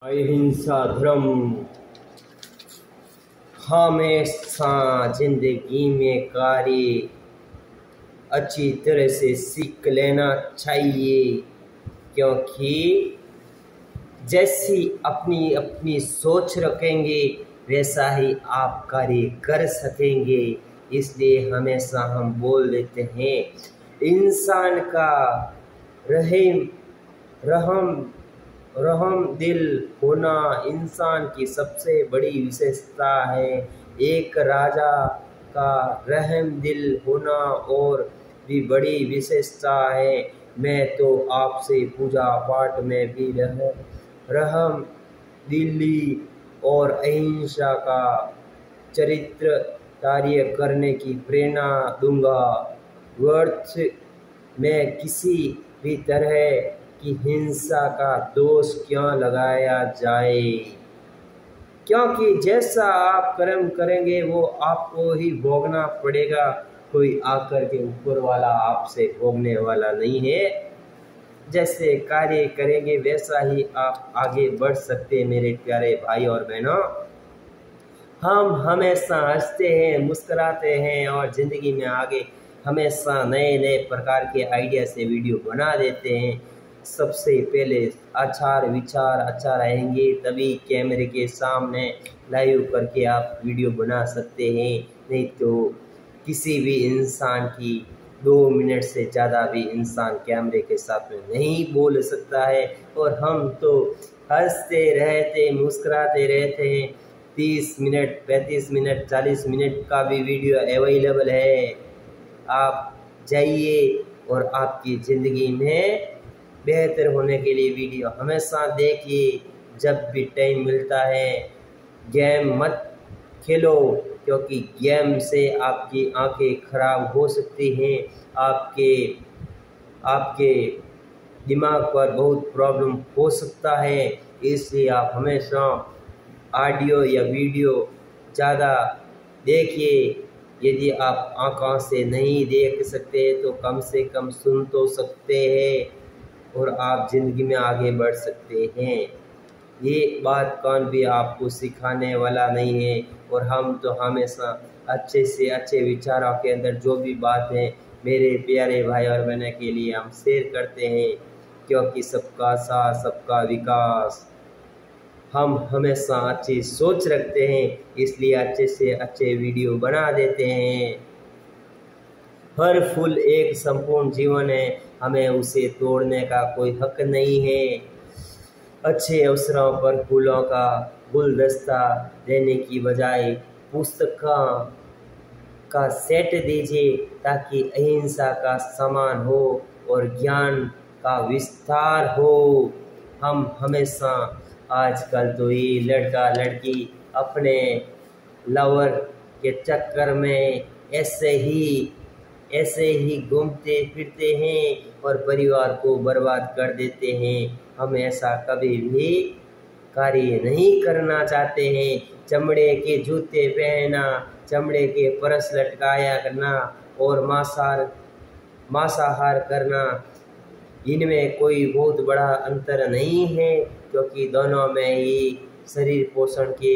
अहिंसा धर्म हमेशा जिंदगी में कार्य अच्छी तरह से सीख लेना चाहिए, क्योंकि जैसी अपनी अपनी सोच रखेंगे वैसा ही आप कार्य कर सकेंगे। इसलिए हमेशा हम बोल देते हैं, इंसान का रहम दिल होना इंसान की सबसे बड़ी विशेषता है। एक राजा का रहम दिल होना और भी बड़ी विशेषता है। मैं तो आपसे पूजा पाठ में भी रहम दिली और अहिंसा का चरित्र कार्य करने की प्रेरणा दूंगा। व्यर्थ में किसी भी तरह की हिंसा का दोष क्यों लगाया जाए, क्योंकि जैसा आप कर्म करेंगे वो आपको ही भोगना पड़ेगा। कोई आकर के ऊपर वाला आपसे भोगने वाला नहीं है। जैसे कार्य करेंगे वैसा ही आप आगे बढ़ सकते हैं। मेरे प्यारे भाई और बहनों, हम हमेशा हंसते हैं, मुस्कुराते हैं और ज़िंदगी में आगे हमेशा नए नए प्रकार के आइडिया से वीडियो बना देते हैं। सबसे पहले विचार अच्छा रहेंगे तभी कैमरे के सामने लाइव करके आप वीडियो बना सकते हैं। नहीं तो किसी भी इंसान की 2 मिनट से ज़्यादा भी इंसान कैमरे के साथ में नहीं बोल सकता है। और हम तो हंसते रहते, मुस्कुराते रहते हैं। 30 मिनट, 35 मिनट, 40 मिनट का भी वीडियो अवेलेबल है। आप जाइए और आपकी ज़िंदगी में बेहतर होने के लिए वीडियो हमेशा देखिए। जब भी टाइम मिलता है गेम मत खेलो, क्योंकि गेम से आपकी आंखें खराब हो सकती हैं। आपके दिमाग पर बहुत प्रॉब्लम हो सकता है। इसलिए आप हमेशा ऑडियो या वीडियो ज़्यादा देखिए। यदि आप आँखों से नहीं देख सकते तो कम से कम सुन तो सकते हैं और आप ज़िंदगी में आगे बढ़ सकते हैं। ये बात कौन भी आपको सिखाने वाला नहीं है। और हम तो हमेशा अच्छे से अच्छे विचारों के अंदर जो भी बात है मेरे प्यारे भाई और बहनों के लिए हम शेयर करते हैं, क्योंकि सबका साथ सबका विकास। हम हमेशा अच्छी सोच रखते हैं, इसलिए अच्छे से अच्छे वीडियो बना देते हैं। हर फूल एक संपूर्ण जीवन है, हमें उसे तोड़ने का कोई हक नहीं है। अच्छे अवसरों पर फूलों का गुलदस्ता देने की बजाय पुस्तकों का सेट दीजिए, ताकि अहिंसा का सम्मान हो और ज्ञान का विस्तार हो। हम हमेशा आजकल तो ये लड़का लड़की अपने लवर के चक्कर में ऐसे ही घूमते फिरते हैं और परिवार को बर्बाद कर देते हैं। हम ऐसा कभी भी कार्य नहीं करना चाहते हैं। चमड़े के जूते पहनना, चमड़े के परस लटकाया करना और मांसाहार करना, इनमें कोई बहुत बड़ा अंतर नहीं है, क्योंकि दोनों में ही शरीर पोषण के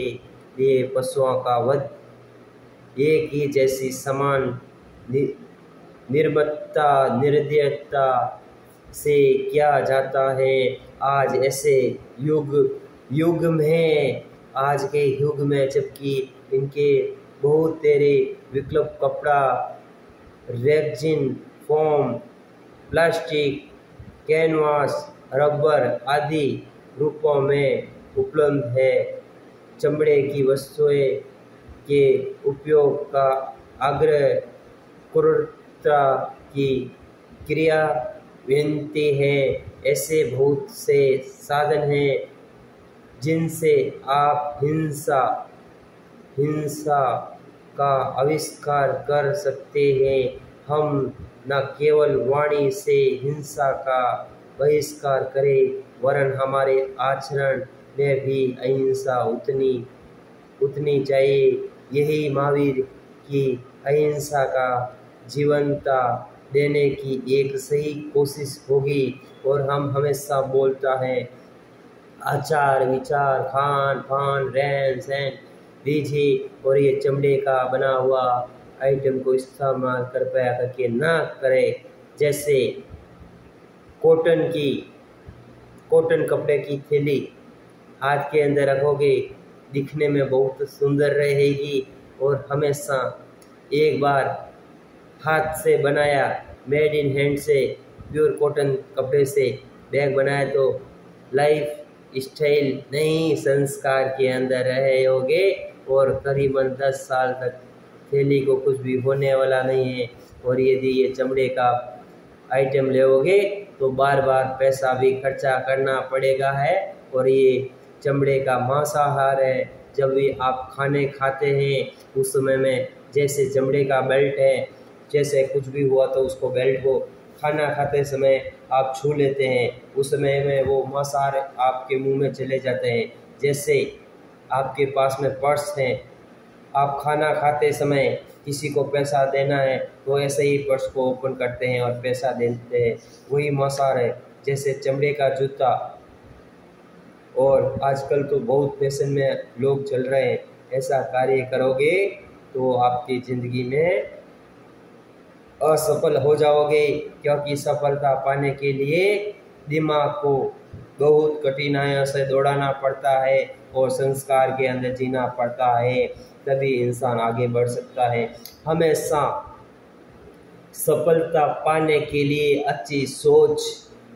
लिए पशुओं का वध एक ही जैसी समान निर्ममता निर्दयता से किया जाता है। आज ऐसे आज के युग में जबकि इनके बहुत तेरे विकल्प कपड़ा, रेक्जिन, फोम, प्लास्टिक, कैनवास, रबर आदि रूपों में उपलब्ध है। चमड़े की वस्तुएं के उपयोग का आग्रह क्रूरता की क्रिया विनती है। ऐसे बहुत से साधन हैं जिनसे आप हिंसा का आविष्कार कर सकते हैं। हम न केवल वाणी से हिंसा का बहिष्कार करें, वरन हमारे आचरण में भी अहिंसा उतनी चाहिए। यही महावीर की अहिंसा का जीवनता देने की एक सही कोशिश होगी। और हम हमेशा बोलता है, आचार विचार खान पान रहन सहन विधि और ये चमड़े का बना हुआ आइटम को इस्तेमाल कृपया करके ना करें। जैसे कॉटन कपड़े की थैली हाथ के अंदर रखोगे, दिखने में बहुत सुंदर रहेगी और हमेशा एक बार हाथ से बनाया मेड इन हैंड से प्योर कॉटन कपड़े से बैग बनाया तो लाइफ स्टाइल नई संस्कार के अंदर रहोगे और करीबन 10 साल तक थैली को कुछ भी होने वाला नहीं है। और यदि ये चमड़े का आइटम लोगे तो बार बार पैसा भी खर्चा करना पड़ेगा है। और ये चमड़े का मांसाहार है। जब भी आप खाने खाते हैं उस समय में जैसे चमड़े का बेल्ट है, जैसे कुछ भी हुआ तो उसको बेल्ट को खाना खाते समय आप छू लेते हैं, उस समय में वो मांसाहार आपके मुंह में चले जाते हैं। जैसे आपके पास में पर्स है, आप खाना खाते समय किसी को पैसा देना है तो ऐसे ही पर्स को ओपन करते हैं और पैसा देते हैं, वही मांसाहार है। जैसे चमड़े का जूता, और आजकल तो बहुत फैशन में लोग चल रहे हैं, ऐसा कार्य करोगे तो आपकी ज़िंदगी में असफल हो जाओगे। क्योंकि सफलता पाने के लिए दिमाग को बहुत कठिनाइयों से दौड़ाना पड़ता है और संस्कार के अंदर जीना पड़ता है, तभी इंसान आगे बढ़ सकता है। हमेशा सफलता पाने के लिए अच्छी सोच,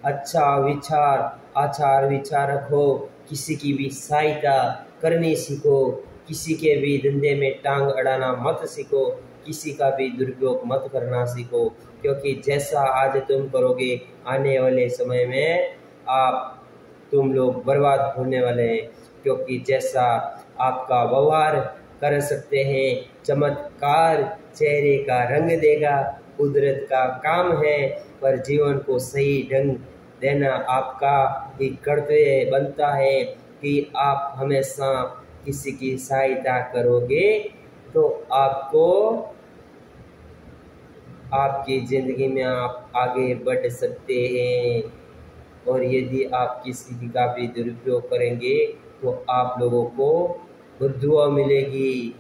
अच्छा विचार, आचार विचार रखो, किसी की भी सहायता करनी सीखो, किसी के भी धंधे में टांग अड़ाना मत सीखो, किसी का भी दुरुपयोग मत करना सीखो। क्योंकि जैसा आज तुम करोगे आने वाले समय में तुम लोग बर्बाद होने वाले हैं। क्योंकि जैसा आपका व्यवहार कर सकते हैं, चमत्कार चेहरे का रंग देगा, कुदरत का काम है, पर जीवन को सही ढंग देना आपका ही कर्तव्य बनता है कि आप हमेशा किसी की सहायता करोगे तो आपको आपकी ज़िंदगी में आप आगे बढ़ सकते हैं। और यदि आप किसी का भी दुरुपयोग करेंगे तो आप लोगों को बद्दुआ मिलेगी,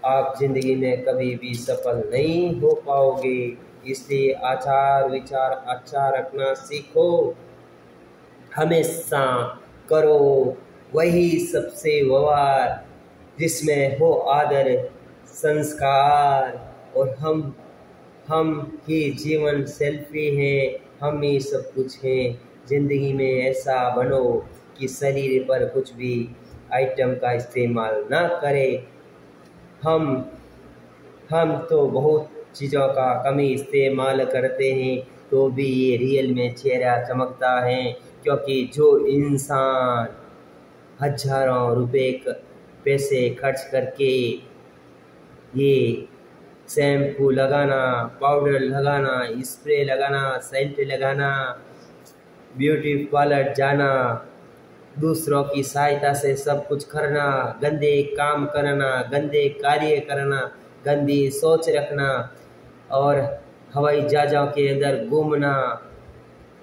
आप ज़िंदगी में कभी भी सफल नहीं हो पाओगे। इसलिए आचार विचार अच्छा रखना सीखो, हमेशा करो वही सबसे व्यवहार जिसमें हो आदर संस्कार। और हम ही जीवन सेल्फी हैं, हम ही सब कुछ हैं। ज़िंदगी में ऐसा बनो कि शरीर पर कुछ भी आइटम का इस्तेमाल ना करें। हम तो बहुत चीज़ों का कमी इस्तेमाल करते हैं तो भी ये रियल में चेहरा चमकता है। क्योंकि जो इंसान हजारों रुपए पैसे खर्च करके ये शैम्पू लगाना, पाउडर लगाना, स्प्रे लगाना, सेंट लगाना, ब्यूटी पार्लर जाना, दूसरों की सहायता से सब कुछ करना, गंदे काम करना, गंदे कार्य करना, गंदी सोच रखना और हवाई जहाज़ों के अंदर घूमना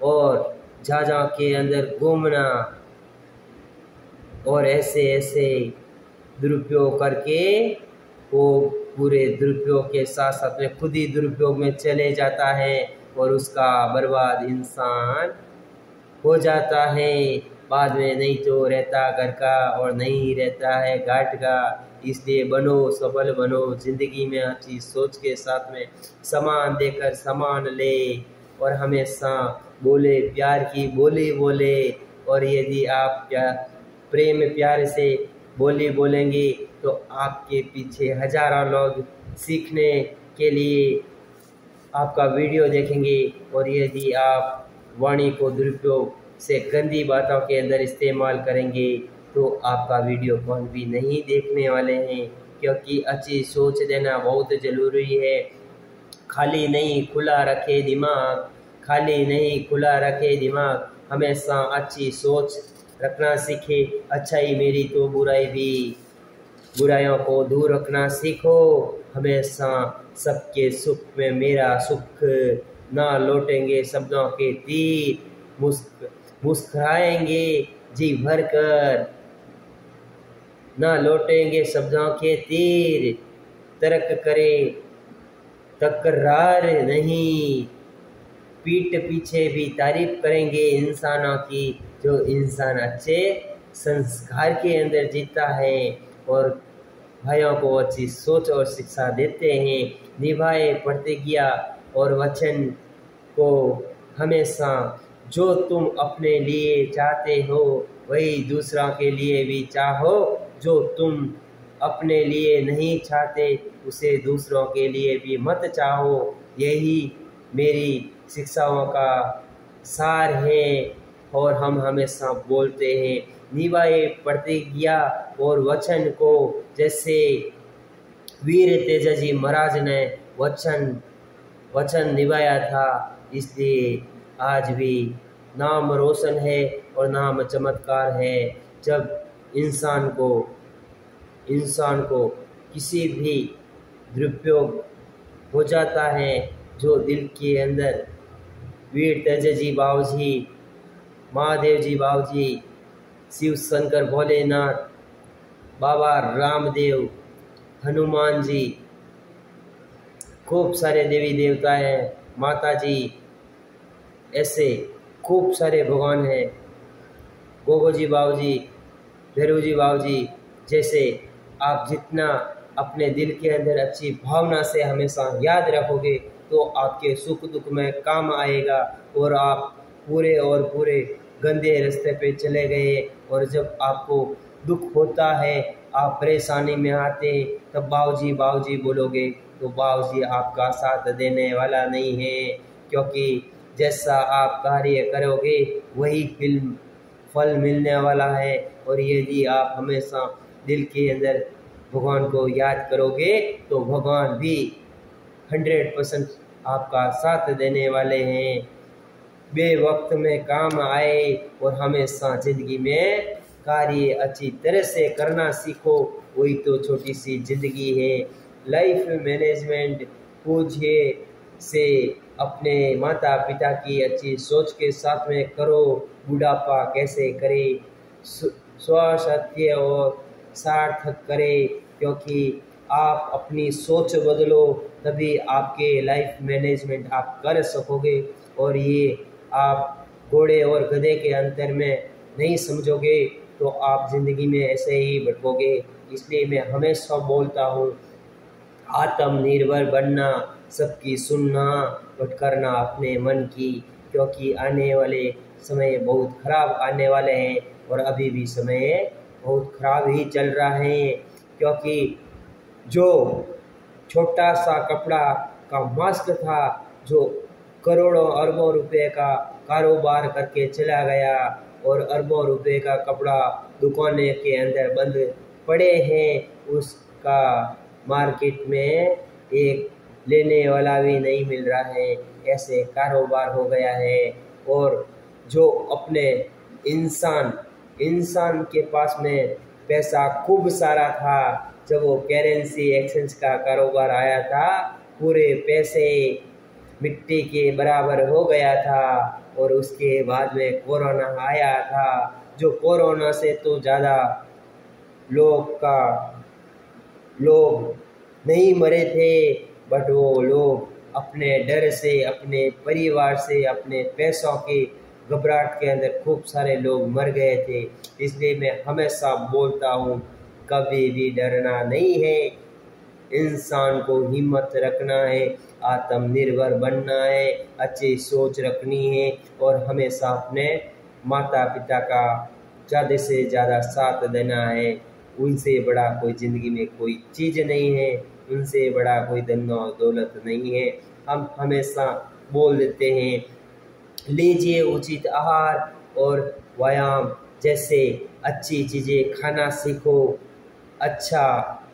और जहाज़ों के अंदर घूमना और ऐसे दुरुपयोग करके वो पूरे दुरुपयोग के साथ साथ में खुद ही दुरुपयोग में चले जाता है और उसका बर्बाद इंसान हो जाता है। बाद में नहीं तो रहता घर का और नहीं रहता है घाट का। इसलिए बनो, सफल बनो, ज़िंदगी में अच्छी सोच के साथ में सामान देकर सामान ले और हमेशा बोले प्यार की बोली बोले। और यदि आप प्रेम प्यार से बोली बोलेंगे तो आपके पीछे हजारों लोग सीखने के लिए आपका वीडियो देखेंगे। और यदि आप वाणी को दुरुपयोग से गंदी बातों के अंदर इस्तेमाल करेंगे तो आपका वीडियो कौन भी नहीं देखने वाले हैं। क्योंकि अच्छी सोच देना बहुत ज़रूरी है। खाली नहीं खुला रखे दिमाग, खाली नहीं खुला रखे दिमाग, हमेशा अच्छी सोच रखना सीखे। अच्छाई मेरी तो बुराई भी, बुराइयों को दूर रखना सीखो। हमेशा सबके सुख में मेरा सुख, ना लौटेंगे शब्दों के तीर, मुस्कुराएंगे जी भर कर, ना लौटेंगे शब्दों के तीर, तर्क करे तकरार नहीं, पीठ पीछे भी तारीफ करेंगे इंसानों की, जो इंसान अच्छे संस्कार के अंदर जीता है और भाइयों को अच्छी सोच और शिक्षा देते हैं। निभाए प्रतिज्ञा और वचन को हमेशा, जो तुम अपने लिए चाहते हो वही दूसरों के लिए भी चाहो, जो तुम अपने लिए नहीं चाहते उसे दूसरों के लिए भी मत चाहो। यही मेरी शिक्षाओं का सार है और हम हमेशा बोलते हैं। निभाए प्रतिज्ञा और वचन को, जैसे वीर तेजाजी महाराज ने वचन निभाया था, इसलिए आज भी नाम रोशन है और नाम चमत्कार है। जब इंसान को किसी भी दुरुपयोग हो जाता है, जो दिल के अंदर वीर तेजाजी बाबूजी, महादेव जी बाबूजी, शिव शंकर भोलेनाथ, बाबा रामदेव, हनुमान जी, खूब सारे देवी देवता हैं, माता जी, ऐसे खूब सारे भगवान हैं, गोगो जी बाबूजी, भैरव जी बाबूजी, जैसे आप जितना अपने दिल के अंदर अच्छी भावना से हमेशा याद रखोगे तो आपके सुख दुख में काम आएगा। और आप पूरे गंदे रास्ते पे चले गए और जब आपको दुख होता है, आप परेशानी में आते, तब बाबूजी बोलोगे तो बाबूजी आपका साथ देने वाला नहीं है, क्योंकि जैसा आप कार्य करोगे वही फल मिलने वाला है। और यदि आप हमेशा दिल के अंदर भगवान को याद करोगे तो भगवान भी 100% आपका साथ देने वाले हैं। बेवक्त में काम आए और हमेशा जिंदगी में कार्य अच्छी तरह से करना सीखो, वही तो छोटी सी जिंदगी है। लाइफ मैनेजमेंट पूछिए से अपने माता पिता की अच्छी सोच के साथ में करो। बुढ़ापा कैसे करे, स्वसत्य और सार्थक करे, क्योंकि आप अपनी सोच बदलो तभी आपके लाइफ मैनेजमेंट आप कर सकोगे। और ये आप घोड़े और गधे के अंतर में नहीं समझोगे तो आप ज़िंदगी में ऐसे ही भटकोगे। इसलिए मैं हमेशा बोलता हूँ, आत्मनिर्भर बनना, सबकी सुनना, भटकना अपने मन की, क्योंकि आने वाले समय बहुत खराब आने वाले हैं और अभी भी समय बहुत खराब ही चल रहा है। क्योंकि जो छोटा सा कपड़ा का मास्क था, जो करोड़ों अरबों रुपए का कारोबार करके चला गया और अरबों रुपए का कपड़ा दुकानें के अंदर बंद पड़े हैं, उसका मार्केट में एक लेने वाला भी नहीं मिल रहा है, ऐसे कारोबार हो गया है। और जो अपने इंसान के पास में पैसा खूब सारा था, जब वो करेंसी एक्सचेंज का कारोबार आया था, पूरे पैसे मिट्टी के बराबर हो गया था। और उसके बाद में कोरोना आया था, जो कोरोना से तो ज़्यादा लोग नहीं मरे थे, बट वो लोग अपने डर से, अपने परिवार से, अपने पैसों के घबराहट के अंदर खूब सारे लोग मर गए थे। इसलिए मैं हमेशा बोलता हूँ, कभी भी डरना नहीं है, इंसान को हिम्मत रखना है, आत्मनिर्भर बनना है, अच्छी सोच रखनी है और हमेशा अपने माता पिता का ज़्यादा से ज़्यादा साथ देना है। उनसे बड़ा कोई ज़िंदगी में कोई चीज़ नहीं है, उनसे बड़ा कोई धन और दौलत नहीं है। हम हमेशा बोल देते हैं, लीजिए उचित आहार और व्यायाम जैसे अच्छी चीज़ें खाना सीखो, अच्छा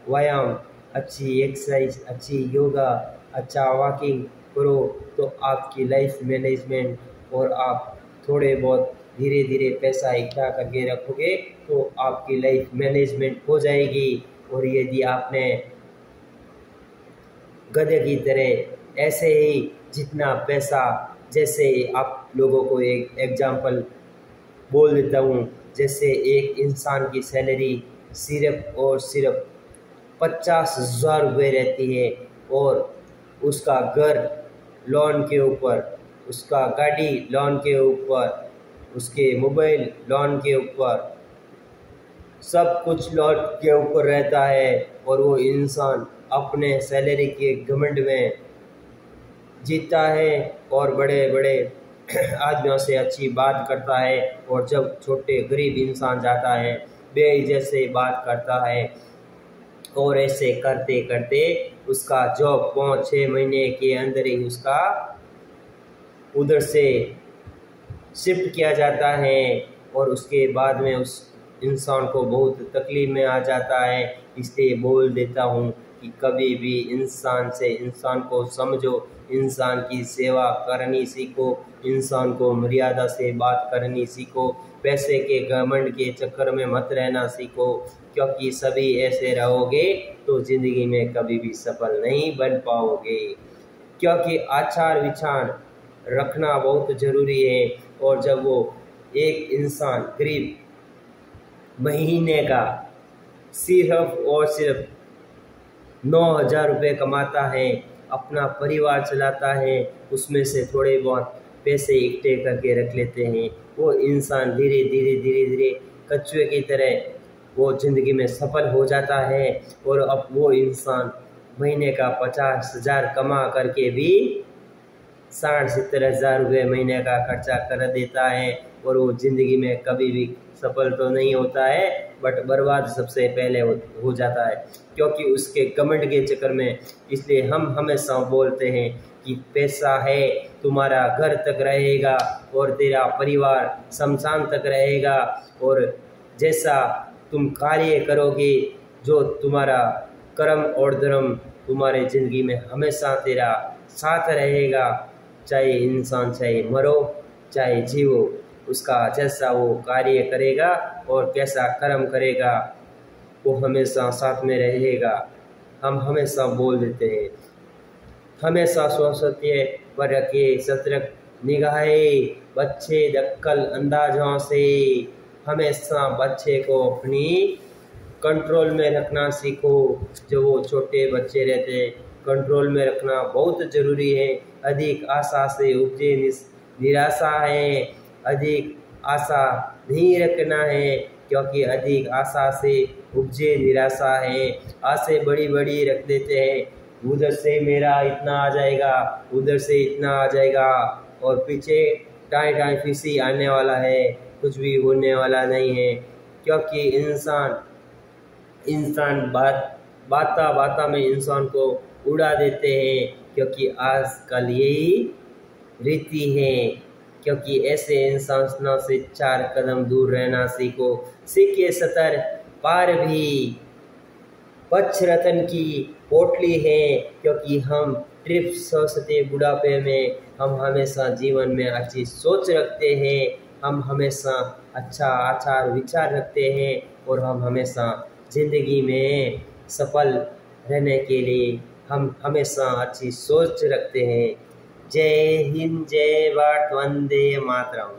व्यायाम, अच्छी एक्सरसाइज, अच्छी योगा, अच्छा वॉकिंग करो तो आपकी लाइफ मैनेजमेंट, और आप थोड़े बहुत धीरे धीरे पैसा इकट्ठा करके रखोगे तो आपकी लाइफ मैनेजमेंट हो जाएगी। और यदि आपने गधे की तरह ऐसे ही जितना पैसा, जैसे आप लोगों को एक एग्जाम्पल बोल देता हूँ, जैसे एक इंसान की सैलरी सिर्फ और सिर्फ 50,000 रुपये रहती है और उसका घर लोन के ऊपर, उसका गाड़ी लोन के ऊपर, उसके मोबाइल लोन के ऊपर, सब कुछ लोन के ऊपर रहता है और वो इंसान अपने सैलरी के घमंड में जीता है और बड़े बड़े आदमियों से अच्छी बात करता है और जब छोटे गरीब इंसान जाता है बेइज्जत से बात करता है और ऐसे करते करते उसका जॉब 5-6 महीने के अंदर ही उसका उधर से शिफ्ट किया जाता है और उसके बाद में उस इंसान को बहुत तकलीफ में आ जाता है। इसलिए बोल देता हूँ कि कभी भी इंसान से इंसान को समझो, इंसान की सेवा करनी सीखो, इंसान को मर्यादा से बात करनी सीखो, पैसे के घमंड के चक्कर में मत रहना सीखो, क्योंकि सभी ऐसे रहोगे तो ज़िंदगी में कभी भी सफल नहीं बन पाओगे। क्योंकि आचार विचार रखना बहुत ज़रूरी है। और जब वो एक इंसान गरीब महीने का सिर्फ और सिर्फ 9,000 रुपये कमाता है, अपना परिवार चलाता है, उसमें से थोड़े बहुत पैसे इकट्ठे करके रख लेते हैं, वो इंसान धीरे धीरे धीरे धीरे कछुए की तरह वो ज़िंदगी में सफल हो जाता है। और अब वो इंसान महीने का 50,000 कमा करके भी 60-70,000 रुपये महीने का खर्चा कर देता है और वो ज़िंदगी में कभी भी सफल तो नहीं होता है, बट बर्बाद सबसे पहले हो जाता है, क्योंकि उसके घमंड के चक्कर में। इसलिए हम हमेशा बोलते हैं कि पैसा है तुम्हारा घर तक रहेगा और तेरा परिवार शमशान तक रहेगा, और जैसा तुम कार्य करोगे, जो तुम्हारा कर्म और धर्म तुम्हारे ज़िंदगी में हमेशा तेरा साथ रहेगा। चाहे इंसान चाहे मरो चाहे जीवो, उसका जैसा वो कार्य करेगा और कैसा कर्म करेगा वो हमेशा साथ में रहेगा। हम हमेशा बोल देते हैं, हमेशा सत्य पर रखे सतर्क निगाहें, बच्चे दक्कल अंदाजों से। हमेशा बच्चे को अपनी कंट्रोल में रखना सीखो। जो वो छोटे बच्चे रहते हैं, कंट्रोल में रखना बहुत ज़रूरी है। अधिक आशा से उपजे निराशा है, अधिक आशा नहीं रखना है, क्योंकि अधिक आशा से उपजे निराशा है। आशे बड़ी बड़ी रख देते हैं, उधर से मेरा इतना आ जाएगा, उधर से इतना आ जाएगा, और पीछे टाई टाई फिसी आने वाला है, कुछ भी होने वाला नहीं है। क्योंकि इंसान बाता बाता में इंसान को उड़ा देते हैं, क्योंकि आजकल यही रीति है। क्योंकि ऐसे इंसान से 4 कदम दूर रहना सीखो। सीखे सतर पार भी पक्ष रतन की पोटली है, क्योंकि हम ट्रिप सोचते बुढ़ापे में, हम हमेशा जीवन में अच्छी सोच रखते हैं, हम हमेशा अच्छा आचार विचार रखते हैं, और हम हमेशा ज़िंदगी में सफल रहने के लिए हम हमेशा अच्छी सोच रखते हैं। जय हिंद, जय भारत, वंदे मातरम।